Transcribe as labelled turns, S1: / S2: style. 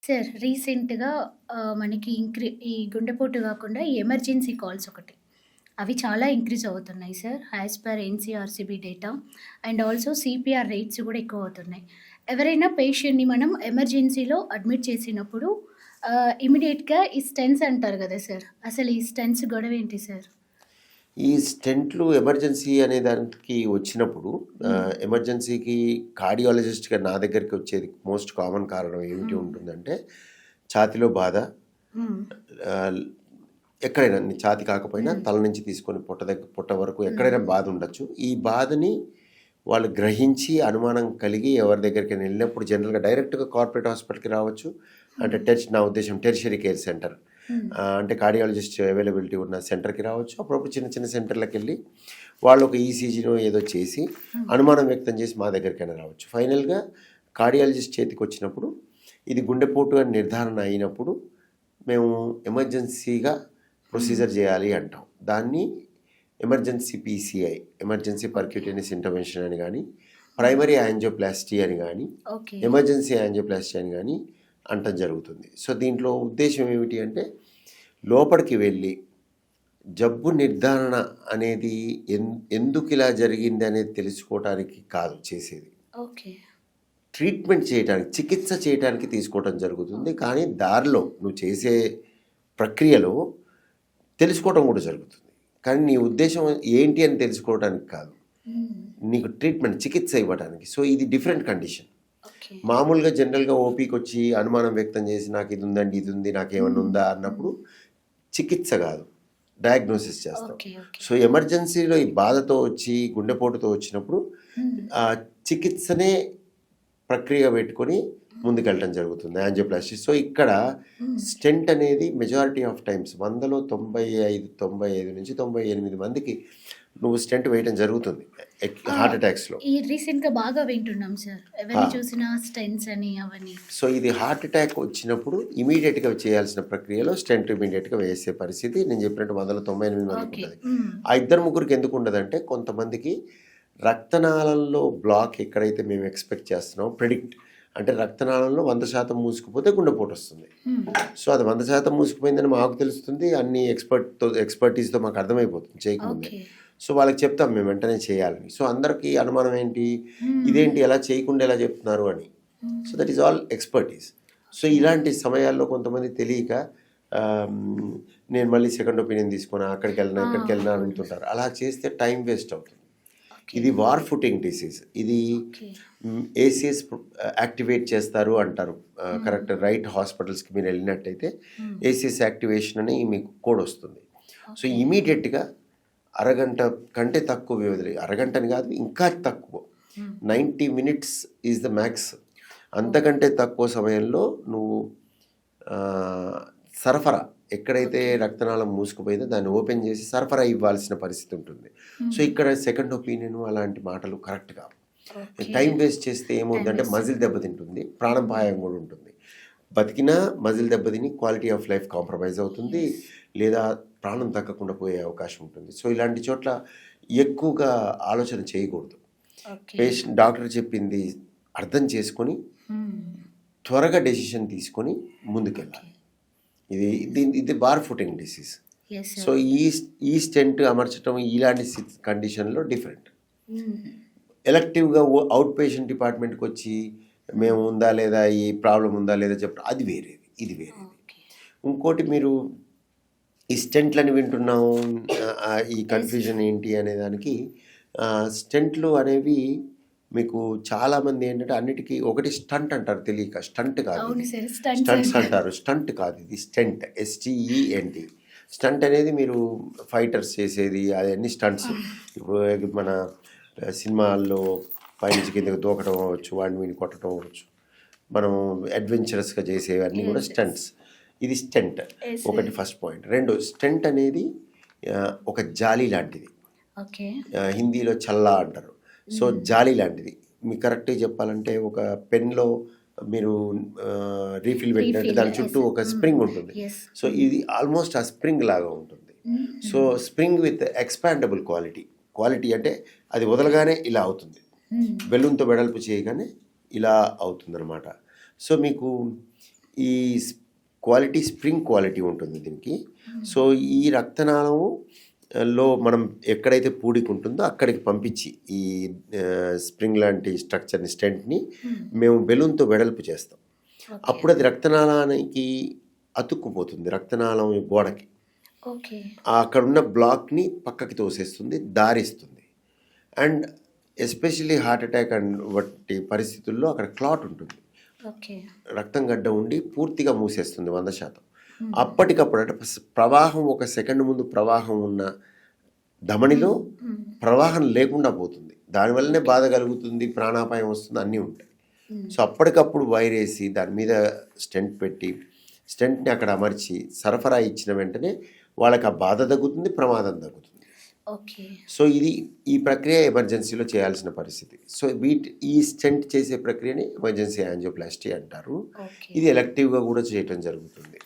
S1: Sir రీసెంట్‌గా మనకి ఈ గుండెపోటు గాకుండా ఈ ఎమర్జెన్సీ కాల్స్ ఒకటి. అవి చాలా ఇంక్రీజ్ అవుతున్నాయి sir. As per NCRCB data and also CPR rates గూడా ఎక్కువవుతున్నాయి. ఎవరైనా పేషెంట్‌ని మనం ఎమర్జెన్సీలో అడ్మిట్ చేసినప్పుడు ఇమ్మీడియేట్‌గా ఈ స్టెంట్స్ అంటారు గదా సార్! అసలు ఈ స్టెంట్స్ గొడవేంటి సార్?
S2: ఈ స్టెంట్లు ఎమర్జెన్సీ అనే దానికి వచ్చినప్పుడు
S1: హ్మ్.
S2: ఎమర్జెన్సీకి కార్డియాలజిస్ట్‌గా నా దగ్గరికి వచ్చేది మోస్ట్ కామన్ కారణం ఏమిటి
S1: హ్మ్.
S2: ఉంటుందంటే, ఛాతీలో బాధ.
S1: హ్మ్.
S2: ఆహ్, ఎక్కడైనా నీ ఛాతీ కాకపోయినా
S1: హ్మ్.
S2: తల నుంచి తీసుకొని పుట్ట వరకు
S1: హ్మ్.
S2: ఎక్కడైనా బాధ ఉండొచ్చు. ఈ బాధని వాళ్ళు గ్రహించి అనుమానం కలిగి ఎవరి దగ్గరికైనా వెళ్ళినప్పుడు జనరల్‌గా డైరెక్ట్‌గా కార్పొరేట్ హాస్పిటల్‌కి రావచ్చు. అంటే
S1: హ్మ్.
S2: నా ఉద్దేశ్యం టెర్షియరీ కేర్ సెంటర్.
S1: హ్మ్.
S2: అంటే కార్డియాలజిస్ట్ అవైలబిలిటీ ఉన్న సెంటర్‌కి రావచ్చు. అప్పుడప్పుడు చిన్న చిన్న సెంటర్‌లకెళ్ళి వాళ్ళు ఒక ఈసీజీనో ఏదో చేసి
S1: హ్మ్.
S2: అనుమానం వ్యక్తం చేసి మా దగ్గరికైనా రావచ్చు. ఫైనల్‌గా కార్డియాలజిస్ట్ చేతికొచ్చినప్పుడు ఇది గుండెపోటు అని నిర్ధారణ అయినప్పుడు మేము ఎమర్జెన్సీగా
S1: హ్మ్.
S2: ప్రొసీజర్ చేయాలి అంటాం. దాన్ని emergency PCI, emergency
S1: okay.
S2: Percutaneous intervention అని గానీ,
S1: హ్మ్.
S2: ప్రైమరీ యాంజియోప్లాస్టీ అని గానీ,
S1: ఓకే.
S2: ఎమర్జెన్సీ యాంజియోప్లాస్టీ అని గానీ అనటం జరుగుతుంది. సో, దీంట్లో ఉద్దేశ్యం ఏమిటి అంటే, లోపలికి వెళ్ళి జబ్బు నిర్ధారణ అనేది ఎందుకిలా జరిగిందనేది తెలుసుకోవటానికి కాదు చేసేది.
S1: ఓకే.
S2: ట్రీట్మెంట్ చేయటానికి, చికిత్స చేయటానికి తీసుకోవటం జరుగుతుంది. కానీ దారిలో నువ్వు చేసే ప్రక్రియలో తెలుసుకోవటం కూడా జరుగుతుంది. కానీ నీ ఉద్దేశ్యం ఏంటి అని తెలుసుకోవడానికి కాదు.
S1: హ్మ్.
S2: నీకు ట్రీట్మెంట్, చికిత్స ఇవ్వటానికి. సో, ఇది డిఫరెంట్ కండిషన్.
S1: ఓకే.
S2: మామూలుగా జనరల్‌గా ఓపీకొచ్చి అనుమానం వ్యక్తం చేసి నాకిదుందండి, ఇదుంది, నాకేమన్నా
S1: హ్మ్.
S2: ఉందా
S1: హ్మ్.
S2: అన్నప్పుడు చికిత్స గాదు. డయాగ్నోసిస్ చేస్తాం.
S1: ఓకే. ఓకే.
S2: సో, ఎమర్జెన్సీలో ఈ బాధతో వచ్చి, గుండెపోటుతో వచ్చినప్పుడు
S1: హ్మ్.
S2: చికిత్సనే ప్రక్రియ పెట్టుకొని ముందుకెళ్ళటం జరుగుతుంది యాంజియోప్లాస్టీ. సో, ఇక్కడ
S1: హ్మ్.
S2: స్టెంట్ అనేది మెజారిటీ ఆఫ్ టైమ్స్ 100లో 95 నుంచి 98 మందికి నువ్వు స్టెంట్ వేయటం జరుగుతుంది.
S1: ఆ!
S2: హార్ట్ అటాక్స్‌లో.
S1: ఈ రీసెంట్‌గా బాగా వింటున్నాం సార్.
S2: ఆ!
S1: ఎవరిని చూసినా స్టెంట్స్ అని అవని.
S2: సో, ఇది హార్ట్ అటాక్ వచ్చినప్పుడు ఇమ్మీడియేట్‌గా చేయాల్సిన ప్రక్రియలో స్టెంట్ ఇమ్మీడియేట్‌గా వేసే పరిస్థితి నేను చెప్పినట్టు 100లో 98
S1: ఓకే.
S2: మందికుంటది.
S1: హ్మ్.
S2: ఆ ఇద్దరు ముగ్గురికి ఎందుకుండదంటే కొంతమందికి రక్తనాళంలో బ్లాక్ ఎక్కడైతే మేము ఎక్స్‌పెక్ట్ చేస్తున్నామో అంటే రక్తనాళంలో 100% మూసుకుపోతే గుండెపోటొస్తుంది.
S1: హ్మ్.
S2: సో, అది 100% మూసుకుపోయిందని మాకు తెలుస్తుంది. అన్ని ఎక్స్‌పర్టీస్‌తో మాకు అర్థమైపోతుంది చేయకముందే.
S1: ఓకే.
S2: సో, వాళ్ళకి చెప్తాం మేము వెంటనే చేయాలని. సో, అందరికీ అనుమానం ఏంటి?
S1: హ్మ్.
S2: ఇదేంటి ఎలా చేయకుండా ఎలా చెప్తున్నారు అని. సో,
S1: హ్మ్.
S2: That is all expertise. So,
S1: okay.
S2: ఇలాంటి సమయాల్లో కొంతమంది తెలియక ఆహ్, హ్మ్, నేను మళ్ళీ సెకండ్ ఒపీనియన్ తీసుకోనా, అక్కడికెళ్ళనా,
S1: ఆ!
S2: ఇక్కడికెళ్ళనా
S1: అవును.
S2: అడుగుతుంటారు. అలా చేస్తే టైం వేస్ట్ అవుతుంది.
S1: ఓకే.
S2: ఇది వార్ ఫుటింగ్ డిసీజ్. ఇది
S1: ఓకే.
S2: ఏసీఎస్ యాక్టివేట్ చేస్తారు అంటారు.
S1: హ్మ్.
S2: కరెక్ట్ రైట్ హాస్పిటల్స్‌కి మీరెళ్ళినట్టయితే
S1: హ్మ్.
S2: ఏసీఎస్ యాక్టివేషన్ అని మీకు కోడొస్తుంది. So,
S1: okay.
S2: ఇమ్మీడియేట్‌గా అరగంట కంటే తక్కువ వ్యవధిలో అరగంటని కాదు ఇంకా తక్కువ.
S1: హ్మ్.
S2: 90 minutes is the max.
S1: Okay.
S2: అంతకంటే తక్కువ సమయంలో నువ్వు ఆహ్, సరఫరా ఎక్కడైతే
S1: ఓకే.
S2: రక్తనాళం మూసుకుపోయిందో దాన్ని ఓపెన్ చేసి సరఫరా ఇవ్వాల్సిన పరిస్థితి ఉంటుంది. సో,
S1: హ్మ్.
S2: ఇక్కడ సెకండ్ ఒపీనియన్ అలాంటి మాటలు కరెక్ట్ కావు.
S1: ఓకే.
S2: టైం వేస్ట్ చేస్తే
S1: టైమ్
S2: ఏమవుద్దంటే
S1: వేస్ట్.
S2: మజిల్ దెబ్బతింటుంది.
S1: హ్మ్.
S2: ప్రాణాపాయం గూడా ఉంటుంది. బతికినా మజిల్ దెబ్బతిని క్వాలిటీ ఆఫ్ లైఫ్ కాంప్రమైజ్ అవుతుంది.
S1: యెస్.
S2: లేదా ప్రాణం దక్కకుండా పోయే అవకాశం ఉంటుంది. సో, ఇలాంటి చోట్ల ఎక్కువగా ఆలోచన చేయకూడదు.
S1: ఓకే.
S2: డాక్టర్ చెప్పింది అర్థం చేసుకొని,
S1: హ్మ్.
S2: త్వరగా డెసిషన్ తీసుకొని
S1: ఓకే.
S2: ముందుకెళ్ళాలి. ఇది
S1: యెస్.
S2: ఇది bar footing disease.
S1: Yes
S2: so,
S1: sir.
S2: ఈ స్టెంట్ అమర్చటం ఇలాంటి కండిషన్‌లో డిఫరెంట్.
S1: హ్మ్.
S2: ఎలెక్టివ్‌గా ఔట్ పేషెంట్ డిపార్ట్‌మెంట్‌కొచ్చి
S1: హ్మ్.
S2: మేము ఉందా లేదా, ఈ ప్రాబ్లమ్ ఉందా లేదా చెప్పడం అది వేరేది. ఇది వేరేది.
S1: ఓకే.
S2: ఇంకోటి మీరు ఈ స్టెంట్‌లని వింటున్నాం. ఈ
S1: యెస్.
S2: కన్‌ఫ్యూజన్ ఏంటి అనే దానికి స్టెంట్‌లు అనేవి మీకు చాలామంది ఏంటంటే అన్నిటికి ఒకటి స్టంట్ అంటారు తెలియక. స్టంట్
S1: అవును
S2: కాదిది.
S1: సార్. స్టంట్స్
S2: స్టంట్స్
S1: అంటారు.
S2: అంటారు. స్టంట్ కాదిది. స్టెంట్. ఎస్‌టిఈఎన్‌టి. స్టంట్ అనేది మీరు ఫైటర్స్ చేసేది అయన్నీ స్టంట్స్.
S1: ఆ!
S2: ఇప్పుడు మన సినిమాల్లో పైనుంచి కిందకి దూకడం అవ్వచ్చు, వాడిని వీడిని కొట్టడం అవ్వచ్చు. మనం అడ్వెంచరస్‌గా చేసేవన్నీ కూడా
S1: యెస్. యెస్.
S2: స్టంట్స్. ఇది స్టెంట్.
S1: యెస్
S2: ఒకటి
S1: సార్.
S2: First point. 2 స్టెంట్ అనేది ఒక జాలి లాంటిది.
S1: ఓకే.
S2: హిందీలో చల్లా అంటారు. సో,
S1: హ్మ్.
S2: జాలి లాంటిది. మీకు కరెక్ట్‌గా చెప్పాలంటే ఒక పెన్‌లో మీరు రీఫిల్ పెట్టినట్టు
S1: రీఫిల్.
S2: దాని చుట్టూ
S1: యెస్.
S2: ఒక
S1: హ్మ్.
S2: స్ప్రింగ్ ఉంటుంది.
S1: యెస్.
S2: సో,
S1: హ్మ్.
S2: ఇది ఆల్మోస్ట్ ఆ స్ప్రింగ్ లాగా ఉంటుంది.
S1: హుహు.
S2: So, spring with expandable quality. Quality అంటే అది వదలగానే ఇలా అవుతుంది.
S1: హ్మ్.
S2: బెలూన్‌తో వెడల్పు చేయగానే ఇలా అవుతుందనమాట. సో, మీకు ఈ క్వాలిటీ స్ప్రింగ్ క్వాలిటీ ఉంటుంది దీనికి. సో ఈ రక్తనాళము లో మనం ఎక్కడైతే పూడిక ఉంటుందో అక్కడికి పంపించి ఈ స్ప్రింగ్ లాంటి స్ట్రక్చర్ని స్టెంట్ని మేము బెలూన్తో వెడల్పు చేస్తాం.
S1: ఓకే.
S2: అప్పుడు అది రక్తనాళానికి అతుక్కుపోతుంది, రక్తనాళం గోడకి.
S1: ఓకే.
S2: అక్కడున్న బ్లాక్ని పక్కకి తోసేస్తుంది, దారిస్తుంది. And especially heart attack and వంటి పరిస్థితుల్లో అక్కడ క్లాట్ ఉంటుంది,
S1: ఓకే.
S2: రక్తం గడ్డ ఉండి పూర్తిగా మూసేస్తుంది 100%. అప్పటికప్పుడు అంటే ప్రవాహం ఒక సెకండ్ ముందు ప్రవాహం ఉన్న ధమనిలో ప్రవాహం లేకుండా పోతుంది. దానివల్లనే బాధ కలుగుతుంది, ప్రాణాపాయం వస్తుంది, అన్నీ ఉంటాయి. సో అప్పటికప్పుడు వైర్ వేసి దాని మీద స్టెంట్ పెట్టి స్టెంట్ని అక్కడ అమర్చి సరఫరా ఇచ్చిన వెంటనే వాళ్ళకి ఆ బాధ తగ్గుతుంది, ప్రమాదం తగ్గుతుంది.
S1: ఓకే.
S2: సో ఈ ప్రక్రియ ఎమర్జెన్సీలో చేయాల్సిన పరిస్థితి. సో ఈ స్టెంట్ చేసే ప్రక్రియని ఎమర్జెన్సీ యాంజియోప్లాస్టీ అంటారు.
S1: ఓకే.
S2: ఇది ఎలక్టివ్గా కూడా చేయటం జరుగుతుంది.